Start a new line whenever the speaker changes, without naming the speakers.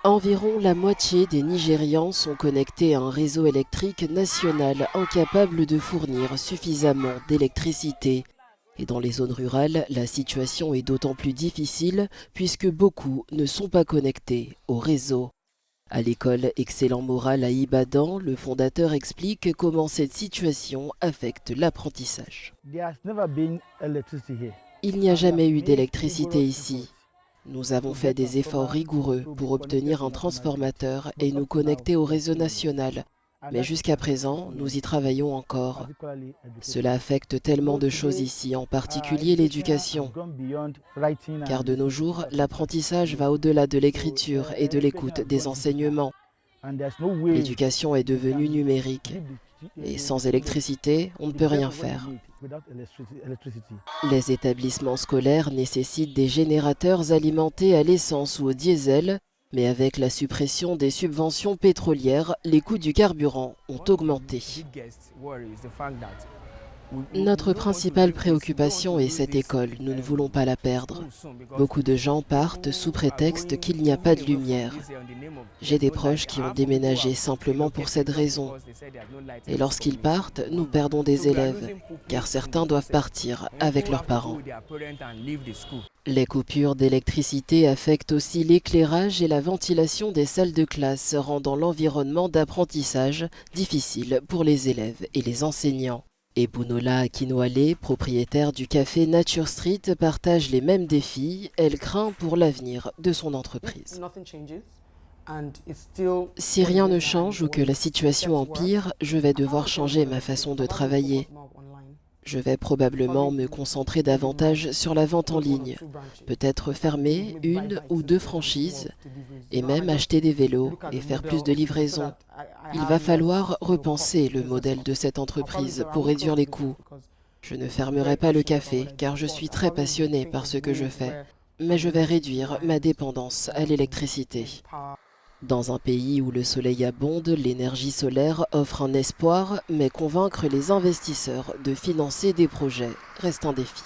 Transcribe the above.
Environ la moitié des Nigérians sont connectés à un réseau électrique national incapable de fournir suffisamment d'électricité. Et dans les zones rurales, la situation est d'autant plus difficile puisque beaucoup ne sont pas connectés au réseau. À l'école Excellent Moral à Ibadan, le fondateur explique comment cette situation affecte l'apprentissage. Il n'y a jamais eu d'électricité ici. Nous avons fait des efforts rigoureux pour obtenir un transformateur et nous connecter au réseau national. Mais jusqu'à présent, nous y travaillons encore. Cela affecte tellement de choses ici, en particulier l'éducation. Car de nos jours, l'apprentissage va au-delà de l'écriture et de l'écoute des enseignements. L'éducation est devenue numérique. Et sans électricité, on ne peut rien faire. Les établissements scolaires nécessitent des générateurs alimentés à l'essence ou au diesel, mais avec la suppression des subventions pétrolières, les coûts du carburant ont augmenté. Notre principale préoccupation est cette école, nous ne voulons pas la perdre. Beaucoup de gens partent sous prétexte qu'il n'y a pas de lumière. J'ai des proches qui ont déménagé simplement pour cette raison. Et lorsqu'ils partent, nous perdons des élèves, car certains doivent partir avec leurs parents. Les coupures d'électricité affectent aussi l'éclairage et la ventilation des salles de classe, rendant l'environnement d'apprentissage difficile pour les élèves et les enseignants. Et Bounola Akinwale, propriétaire du café Nature Street, partage les mêmes défis. Elle craint pour l'avenir de son entreprise. Si rien ne change ou que la situation empire, je vais devoir changer ma façon de travailler. Je vais probablement me concentrer davantage sur la vente en ligne, peut-être fermer 1 ou 2 franchises et même acheter des vélos et faire plus de livraisons. Il va falloir repenser le modèle de cette entreprise pour réduire les coûts. Je ne fermerai pas le café car je suis très passionné par ce que je fais, mais je vais réduire ma dépendance à l'électricité. Dans un pays où le soleil abonde, l'énergie solaire offre un espoir, mais convaincre les investisseurs de financer des projets reste un défi.